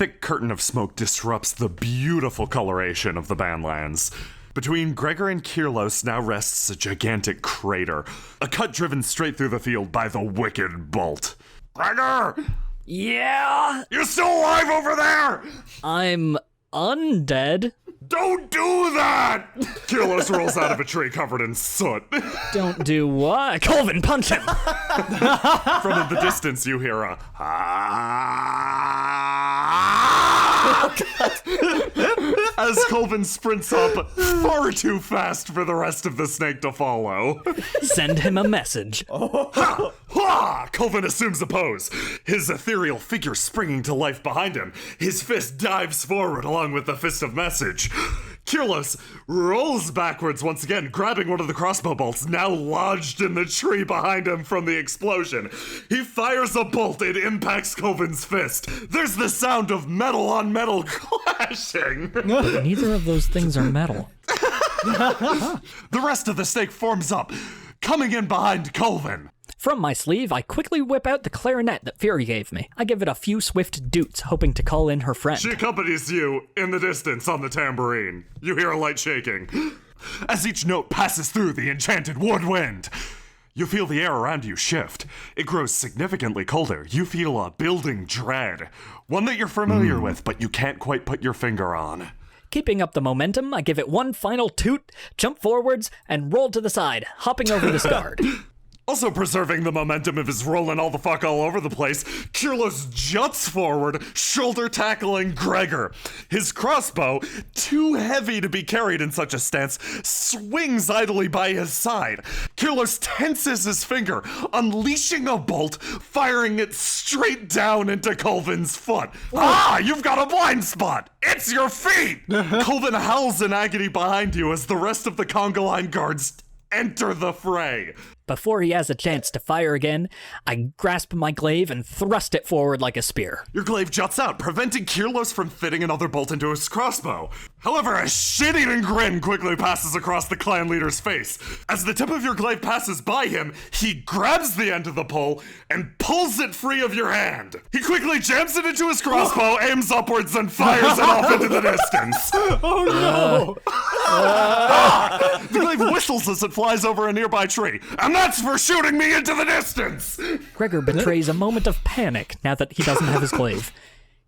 thick curtain of smoke disrupts the beautiful coloration of the Badlands. Between Gregor and Kyrelos now rests a gigantic crater, a cut driven straight through the field by the wicked bolt. Gregor! Yeah? You're still alive over there! I'm undead. Don't do that! Kyrelos rolls out of a tree covered in soot. Don't do what? Colvin, punch him! From the distance, you hear a as Colvin sprints up far too fast for the rest of the snake to follow. Send him a message. Ha! Ha! Colvin assumes a pose, his ethereal figure springing to life behind him. His fist dives forward along with the fist of message. Kyrelos rolls backwards once again, grabbing one of the crossbow bolts now lodged in the tree behind him from the explosion. He fires a bolt, it impacts Colvin's fist. There's the sound of metal on metal clashing. Neither of those things are metal. The rest of the snake forms up, coming in behind Colvin. From my sleeve, I quickly whip out the clarinet that Fury gave me. I give it a few swift doots, hoping to call in her friend. She accompanies you in the distance on the tambourine. You hear a light shaking as each note passes through the enchanted woodwind. You feel the air around you shift. It grows significantly colder. You feel a building dread, one that you're familiar with, but you can't quite put your finger on. Keeping up the momentum, I give it one final toot, jump forwards, and roll to the side, hopping over the guard. Also preserving the momentum of his rolling all the fuck all over the place, Kyrelos juts forward, shoulder tackling Gregor. His crossbow, too heavy to be carried in such a stance, swings idly by his side. Kyrelos tenses his finger, unleashing a bolt, firing it straight down into Colvin's foot. Ah, you've got a blind spot! It's your feet! Colvin howls in agony behind you as the rest of the conga line guards enter the fray. Before he has a chance to fire again, I grasp my glaive and thrust it forward like a spear. Your glaive juts out, preventing Kyrelos from fitting another bolt into his crossbow. However, a shit-eating grin quickly passes across the clan leader's face. As the tip of your glaive passes by him, he grabs the end of the pole and pulls it free of your hand. He quickly jams it into his crossbow, aims upwards, and fires it off into the distance. Oh no! The glaive whistles as it flies over a nearby tree. And that's for shooting me into the distance! Gregor betrays a moment of panic now that he doesn't have his glaive.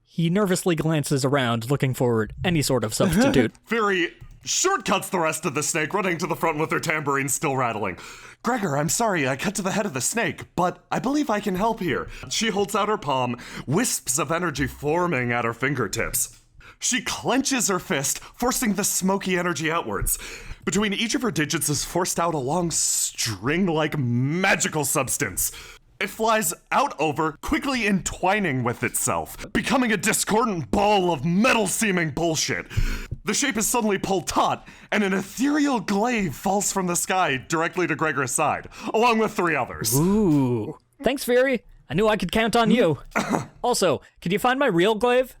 He nervously glances around, looking for any sort of substitute. Fury shortcuts the rest of the snake, running to the front with her tambourine still rattling. Gregor, I'm sorry, I cut to the head of the snake, but I believe I can help here. She holds out her palm, wisps of energy forming at her fingertips. She clenches her fist, forcing the smoky energy outwards. Between each of her digits is forced out a long string-like magical substance. It flies out over, quickly entwining with itself, becoming a discordant ball of metal-seeming bullshit. The shape is suddenly pulled taut, and an ethereal glaive falls from the sky directly to Gregor's side, along with 3 others. Ooh. Thanks, Fury. I knew I could count on you. Also, could you find my real glaive?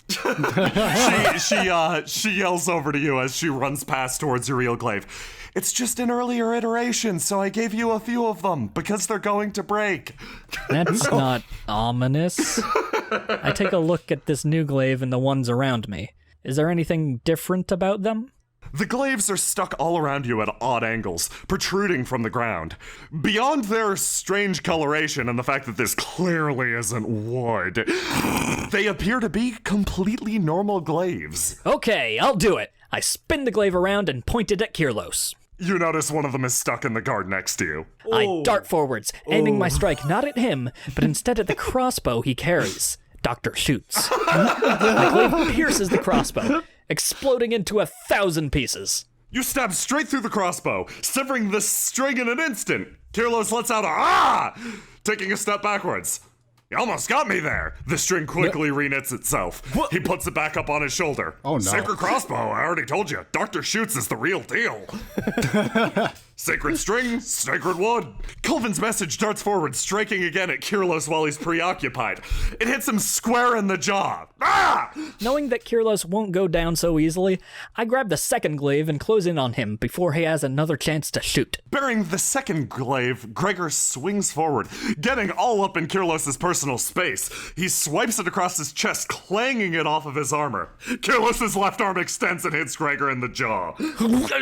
She yells over to you as she runs past towards your real glaive. It's just an earlier iteration, so I gave you a few of them, because they're going to break. That's not ominous. I take a look at this new glaive and the ones around me. Is there anything different about them? The glaives are stuck all around you at odd angles, protruding from the ground. Beyond their strange coloration and the fact that this clearly isn't wood, they appear to be completely normal glaives. Okay, I'll do it. I spin the glaive around and point it at Kyrelos. You notice one of them is stuck in the guard next to you. I dart forwards, aiming my strike not at him, but instead at the crossbow he carries. Doctor shoots. My glaive pierces the crossbow, exploding into 1,000 pieces. You stab straight through the crossbow, severing the string in an instant. Kyrelos lets out a "ah!" taking a step backwards. You almost got me there. The string quickly reknits itself. He puts it back up on his shoulder. Oh no. Sacred crossbow, I already told you. Doctor Shoots is the real deal. Sacred string, sacred wood. Colvin's message darts forward, striking again at Kyrelos while he's preoccupied. It hits him square in the jaw. Ah! Knowing that Kyrelos won't go down so easily, I grab the second glaive and close in on him before he has another chance to shoot. Bearing the second glaive, Gregor swings forward, getting all up in Kyrelos' personal space. He swipes it across his chest, clanging it off of his armor. Kyrelos' left arm extends and hits Gregor in the jaw.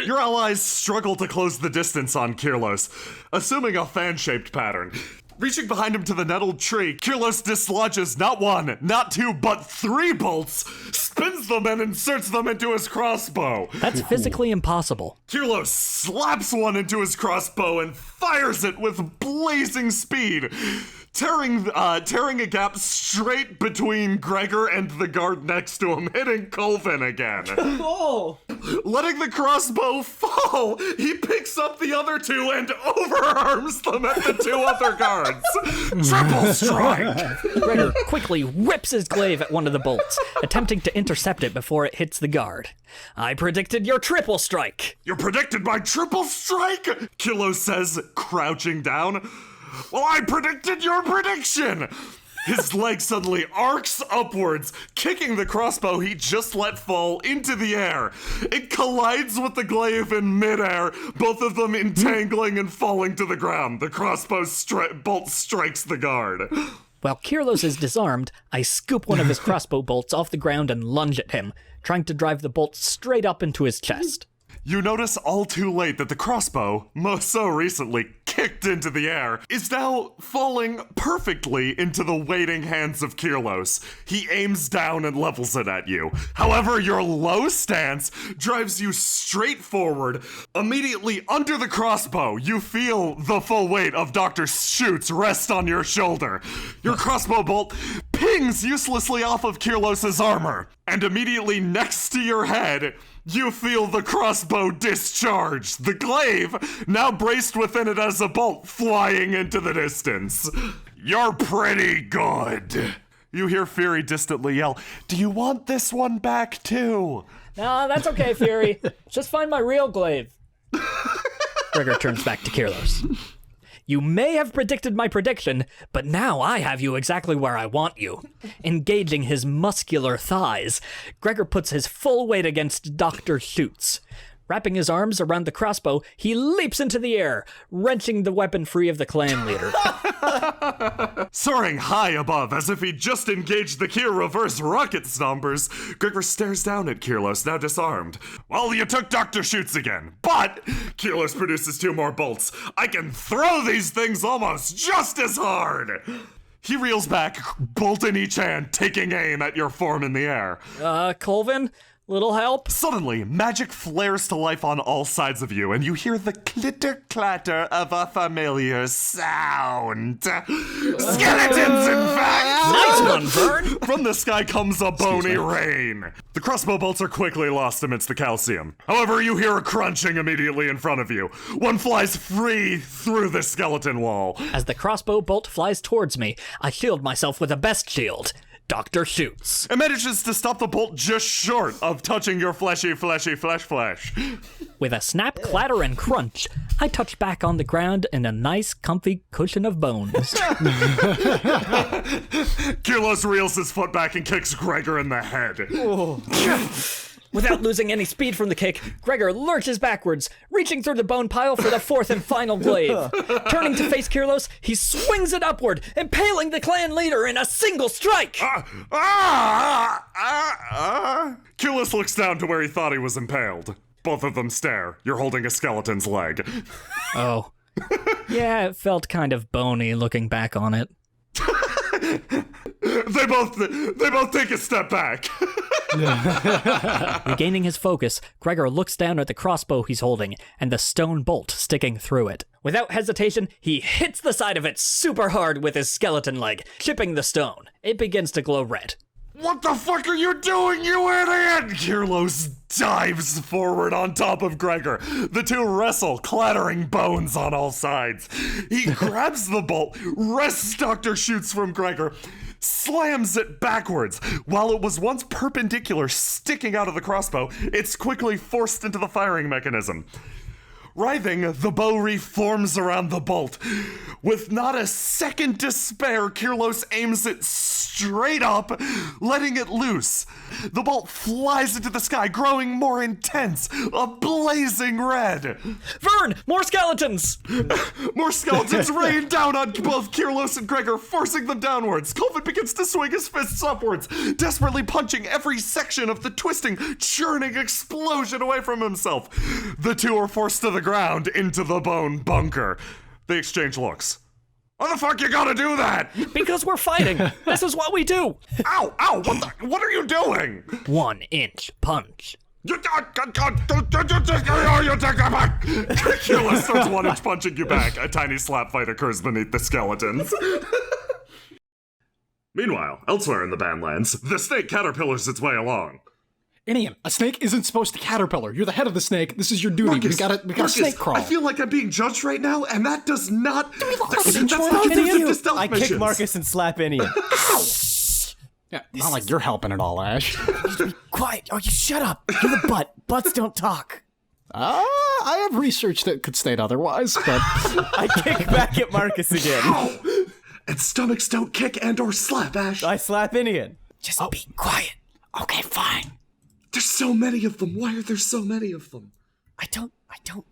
Your allies struggle to close the distance on Kyrelos, assuming a fan-shaped pattern. Reaching behind him to the nettled tree, Kyrelos dislodges not one, not two, but 3 bolts, spins them and inserts them into his crossbow. That's physically impossible. Kyrelos slaps one into his crossbow and fires it with blazing speed, tearing a gap straight between Gregor and the guard next to him, hitting Colvin again. Oh! Letting the crossbow fall, he picks up the other 2 and overarms them at the 2 other guards. Triple strike! Gregor quickly rips his glaive at one of the bolts, attempting to intercept it before it hits the guard. I predicted your triple strike. You predicted my triple strike? Kyrelos says, crouching down. Well, I predicted your prediction! His leg suddenly arcs upwards, kicking the crossbow he just let fall into the air. It collides with the glaive in midair, both of them entangling and falling to the ground. The crossbow bolt strikes the guard. While Kyrelos is disarmed, I scoop one of his crossbow bolts off the ground and lunge at him, trying to drive the bolt straight up into his chest. You notice all too late that the crossbow, most so recently kicked into the air, is now falling perfectly into the waiting hands of Kyrelos. He aims down and levels it at you. However, your low stance drives you straight forward. Immediately under the crossbow, you feel the full weight of Dr. Schutz rest on your shoulder. Your crossbow bolt pings uselessly off of Kyrelos' armor. And immediately next to your head, you feel the crossbow discharge, the glaive, now braced within it as a bolt, flying into the distance. You're pretty good. You hear Fury distantly yell, "Do you want this one back too?" No, that's okay, Fury. Just find my real glaive. Gregor turns back to Kyrelos. You may have predicted my prediction, but now I have you exactly where I want you. Engaging his muscular thighs, Gregor puts his full weight against Dr. Schutz. Wrapping his arms around the crossbow, he leaps into the air, wrenching the weapon free of the clan leader. Soaring high above, as if he just engaged the Kyr reverse rocket stompers, Gregor stares down at Kyrelos, now disarmed. Well, you took Dr. Schutz again, but Kyrelos produces 2 more bolts. I can throw these things almost just as hard. He reels back, bolt in each hand, taking aim at your form in the air. Colvin? Little help? Suddenly, magic flares to life on all sides of you, and you hear the clitter-clatter of a familiar sound. Skeletons, in fact! Nice one, Vern! From the sky comes a bony rain. The crossbow bolts are quickly lost amidst the calcium. However, you hear a crunching immediately in front of you. One flies free through the skeleton wall. As the crossbow bolt flies towards me, I shield myself with a best shield. Dr. Schutz. It manages to stop the bolt just short of touching your fleshy flesh. With a snap, clatter, and crunch, I touch back on the ground in a nice, comfy cushion of bones. Kyrelos reels his foot back and kicks Gregor in the head. Without losing any speed from the kick, Gregor lurches backwards, reaching through the bone pile for the 4th and final glaive. Turning to face Kyrelos, he swings it upward, impaling the clan leader in a single strike! Kyrelos looks down to where he thought he was impaled. Both of them stare. You're holding a skeleton's leg. Oh. Yeah, it felt kind of bony looking back on it. They both take a step back. Regaining his focus, Gregor looks down at the crossbow he's holding and the stone bolt sticking through it. Without hesitation, he hits the side of it super hard with his skeleton leg, chipping the stone. It begins to glow red. What the fuck are you doing, you idiot? Kyrelos dives forward on top of Gregor. The 2 wrestle, clattering bones on all sides. He grabs the bolt, wrests Dr. Schutz from Gregor, slams it backwards. While it was once perpendicular, sticking out of the crossbow, it's quickly forced into the firing mechanism. Writhing, the bow reforms around the bolt. With not a second to spare, Kyrelos aims it straight up, letting it loose. The bolt flies into the sky, growing more intense, a blazing red. Vern, more skeletons! More skeletons rain down on both Kyrelos and Gregor, forcing them downwards. Colvin begins to swing his fists upwards, desperately punching every section of the twisting, churning explosion away from himself. The two are forced to the ground into the bone bunker. They exchange looks. Why the fuck you gotta do that? Because we're fighting. This is what we do. Ow, ow, what are you doing? 1 inch punch. You take that back! Kyrelos starts 1-inch punching you back. A tiny slap fight occurs beneath the skeletons. Meanwhile, elsewhere in the Badlands, the snake caterpillars its way along. Inien, a snake isn't supposed to caterpillar. You're the head of the snake. This is your duty. Markus, we gotta snake crawl. I feel like I'm being judged right now, and that does not... That's not control. conducive to stealth I kick missions. Markus and slap Inien. Yeah, not like you're helping at all, Ash. Quiet. Oh, you shut up. You're the butt. Butts don't talk. I have research that could state otherwise, but... I kick back at Markus again. Ow! And stomachs don't kick and or slap, Ash. I slap Inien. Just be quiet. Okay, fine. There's so many of them. Why are there so many of them? I don't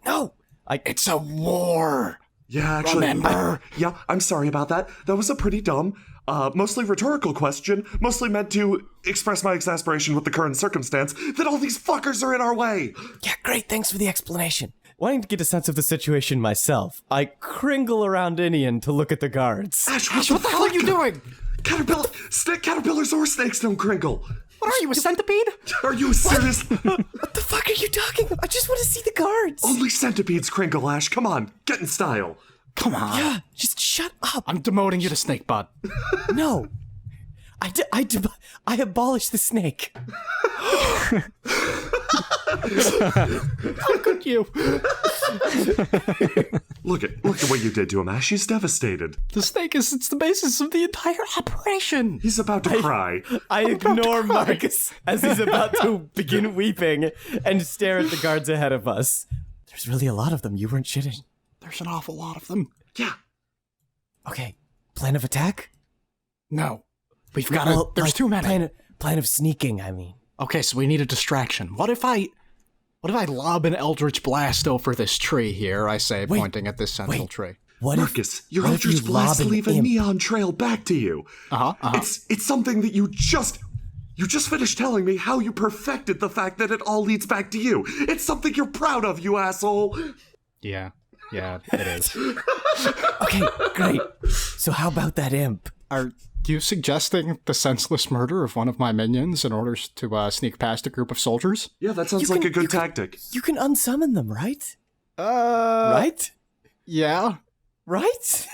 know. It's a war. Yeah, actually... Remember? I'm sorry about that. That was a pretty dumb, mostly rhetorical question, mostly meant to express my exasperation with the current circumstance that all these fuckers are in our way. Yeah, great. Thanks for the explanation. Wanting to get a sense of the situation myself, I kringle around Inien to look at the guards. Ash, What the hell are you doing? Caterpillars or snakes don't crinkle. What are you, a centipede? Are you serious? What the fuck are you talking about? I just want to see the guards. Only centipedes crinkle, Ash. Come on, get in style. Come on. Yeah, just shut up. I'm demoting you to snake bud. No. I abolished the snake. How could you? Look at what you did to him, Ash. He's devastated. The snake it's the basis of the entire operation. He's about to cry. I ignore Markus as he's about to begin weeping and stare at the guards ahead of us. There's really a lot of them. You weren't shitting. There's an awful lot of them. Yeah. Okay, plan of attack? No. We've got to... There's too many. Plan of sneaking, I mean. Okay, so we need a distraction. What if I lob an eldritch blast over this tree here, I say, pointing at this central tree? Markus, your eldritch blast leave a neon trail back to you. It's something that you just finished telling me how you perfected the fact that it all leads back to you. It's something you're proud of, you asshole. Yeah, it is. Okay, great. So how about that imp? Are you suggesting the senseless murder of one of my minions in order to sneak past a group of soldiers? Yeah, that sounds like a good tactic. You can unsummon them, right? Right? Yeah. Right?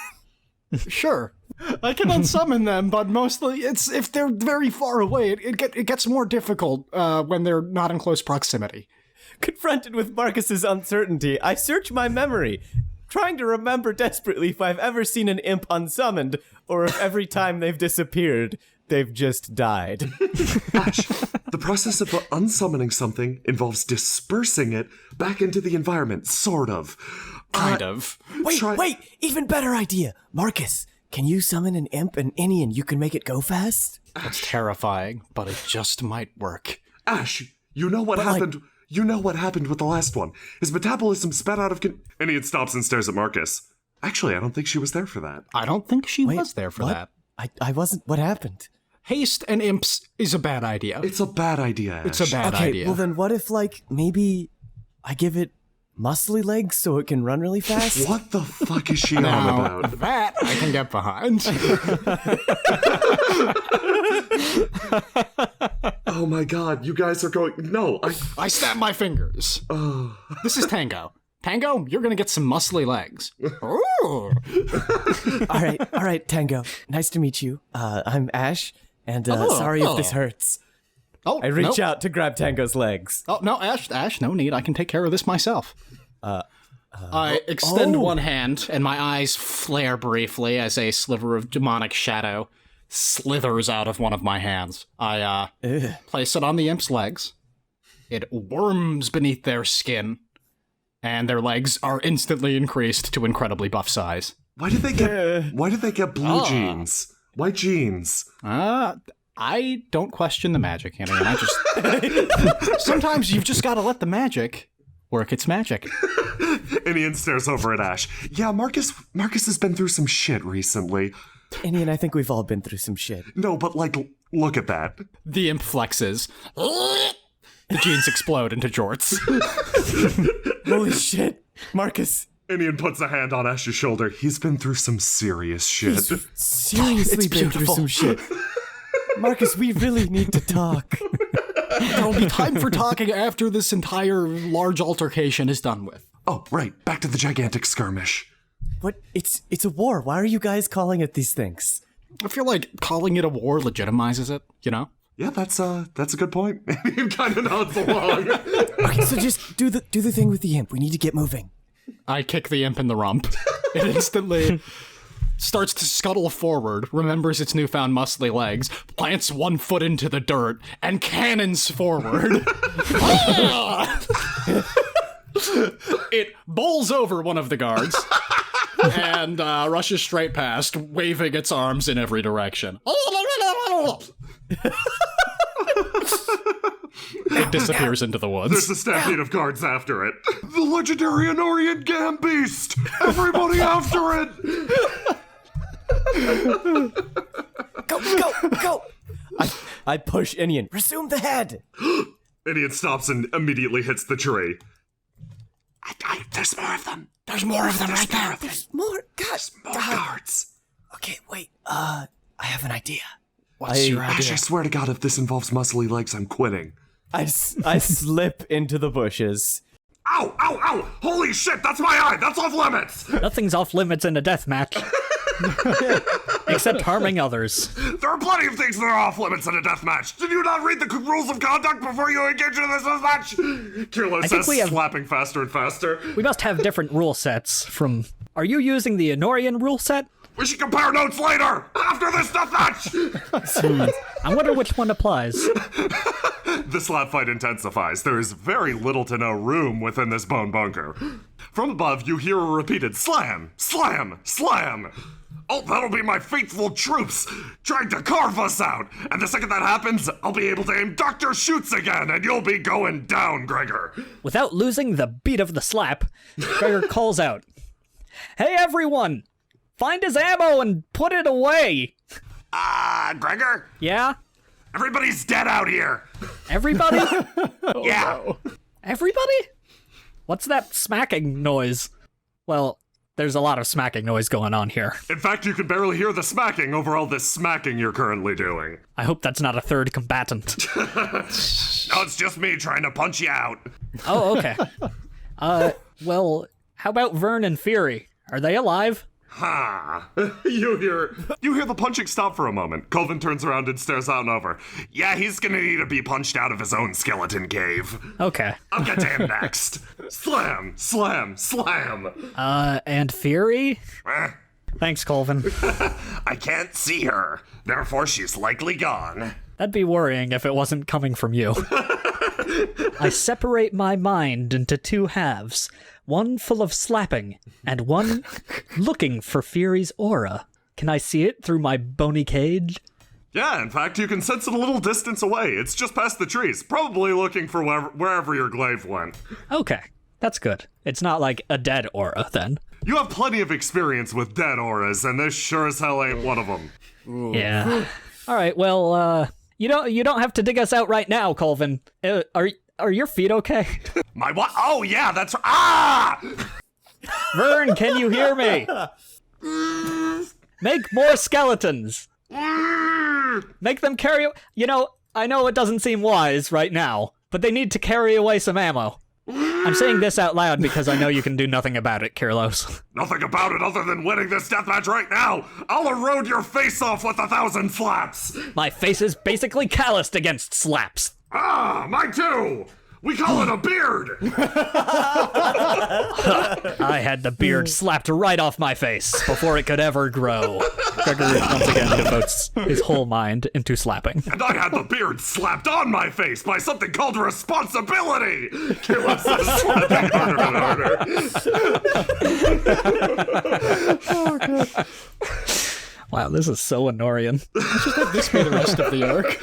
Sure. I can unsummon them, but mostly it's if they're very far away, it gets more difficult when they're not in close proximity. Confronted with Markus's uncertainty, I search my memory, trying to remember desperately if I've ever seen an imp unsummoned, or if every time they've disappeared, they've just died. Ash, the process of unsummoning something involves dispersing it back into the environment, sort of. Kind of. Wait, even better idea. Markus, can you summon an imp and Inien? You can make it go fast? That's terrifying, but it just might work. Ash, you know what happened... You know what happened with the last one. His metabolism sped out of Inien stops and stares at Markus. Actually, I don't think she was there for that. I don't think she was there for that. I wasn't. What happened? Haste and imps is a bad idea. It's a bad idea, Ash. It's a bad idea. Well then what if, maybe I give it muscly legs so it can run really fast? What the fuck is she on Now, about? that I can get behind. Oh my god, you guys are going... No, I snap my fingers. This is Tango. Tango, you're gonna get some muscly legs. Ooh. All right, Tango. Nice to meet you. I'm Ashe, and sorry if this hurts. Oh, I reach out to grab Tango's legs. Oh, no, Ash, no need. I can take care of this myself. I extend one hand, and my eyes flare briefly as a sliver of demonic shadow slithers out of one of my hands. I place it on the imp's legs. It worms beneath their skin, and their legs are instantly increased to incredibly buff size. Why did they get blue jeans? Why jeans? I don't question the magic, Annie. I just sometimes you've just got to let the magic work its magic. Inien stares over at Ashe. Yeah, Marcus has been through some shit recently. Inien, I think we've all been through some shit. No, but like, look at that. The imp flexes. The jeans explode into jorts. Holy shit, Marcus. Inien puts a hand on Ashe's shoulder. He's been through some serious shit. Seriously been through some shit. Marcus, we really need to talk. There'll be time for talking after this entire large altercation is done with. Oh, right. Back to the gigantic skirmish. What? It's a war. Why are you guys calling it these things? I feel like calling it a war legitimizes it, you know? Yeah, that's a good point. He kind of nods along. Okay, so just do the thing with the imp. We need to get moving. I kick the imp in the rump. It instantly starts to scuttle forward, remembers its newfound muscly legs, plants one foot into the dirt, and cannons forward. It bowls over one of the guards and rushes straight past, waving its arms in every direction. It disappears into the woods. There's a stampede of guards after it. The legendary Anorian Gambeast! Everybody after it! Go! I push Inien. Resume the head. Inien stops and immediately hits the tree. There's more of them. There's more of them right there. There's more. Gosh, More guards. Okay, wait. I have an idea. What's your Ashe, idea? I swear to God, if this involves muscly legs, I'm quitting. I slip into the bushes. Ow! Ow! Ow! Holy shit, that's my eye! That's off limits! Nothing's off limits in a death match. Except harming others. There are plenty of things that are off limits in a death match. Did you not read the rules of conduct before you engage in this match? Kyrelos says, slapping faster and faster. We must have different rule sets from... Are you using the Anorian rule set? We should compare notes later, after this death match! I wonder which one applies. The slap fight intensifies. There is very little to no room within this bone bunker. From above, you hear a repeated slam, slam, slam. Oh, that'll be my faithful troops trying to carve us out. And the second that happens, I'll be able to aim Dr. Shoots again, and you'll be going down, Gregor. Without losing the beat of the slap, Gregor calls out, "Hey everyone! Find his ammo and put it away!" Gregor? Yeah? Everybody's dead out here. Everybody? Yeah. No. Everybody? What's that smacking noise? Well, there's a lot of smacking noise going on here. In fact, you can barely hear the smacking over all this smacking you're currently doing. I hope that's not a third combatant. No, it's just me trying to punch you out. Oh, okay. Well, how about Vern and Fury? Are they alive? Ha! You hear the punching stop for a moment. Colvin turns around and stares out and over. Yeah, he's gonna need to be punched out of his own skeleton cave. Okay. I'll get to him next. Slam, slam, slam. And Fury? Thanks, Colvin. I can't see her. Therefore, she's likely gone. That'd be worrying if it wasn't coming from you. I separate my mind into two halves, one full of slapping, and one looking for Fury's aura. Can I see it through my bony cage? Yeah, in fact, you can sense it a little distance away. It's just past the trees, probably looking for wherever your glaive went. Okay, that's good. It's not like a dead aura, then. You have plenty of experience with dead auras, and this sure as hell ain't one of them. Yeah. All right, well, you don't have to dig us out right now, Colvin. Are your feet okay? My what? Oh, yeah, that's... Ah! Vern, can you hear me? Make more skeletons. Make them carry... I know it doesn't seem wise right now, but they need to carry away some ammo. I'm saying this out loud because I know you can do nothing about it, Kyrelos. Nothing about it other than winning this deathmatch right now. I'll erode your face off with 1,000 slaps. My face is basically calloused against slaps. Ah, mine too. We call it a beard. I had the beard slapped right off my face before it could ever grow. Gregor once again devotes his whole mind into slapping. And I had the beard slapped on my face by something called responsibility! Kyrelos is slapping harder and harder. Wow, this is so annoying. Just let this be the rest of the arc.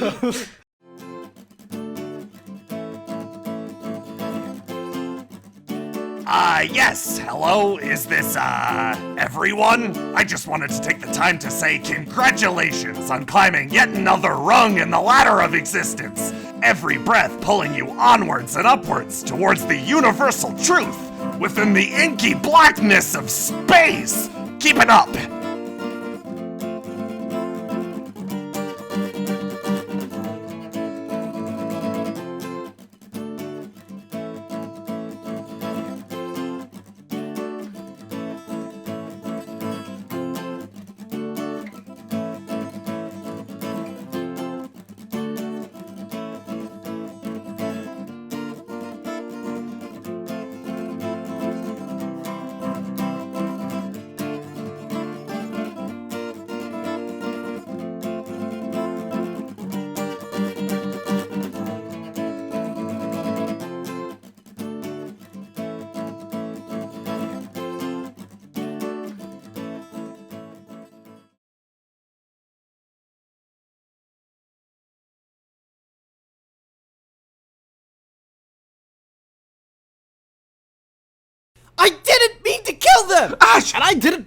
Yes, hello, is this, everyone? I just wanted to take the time to say congratulations on climbing yet another rung in the ladder of existence. Every breath pulling you onwards and upwards towards the universal truth within the inky blackness of space. Keep it up. I didn't mean to kill them! Ashe! And I didn't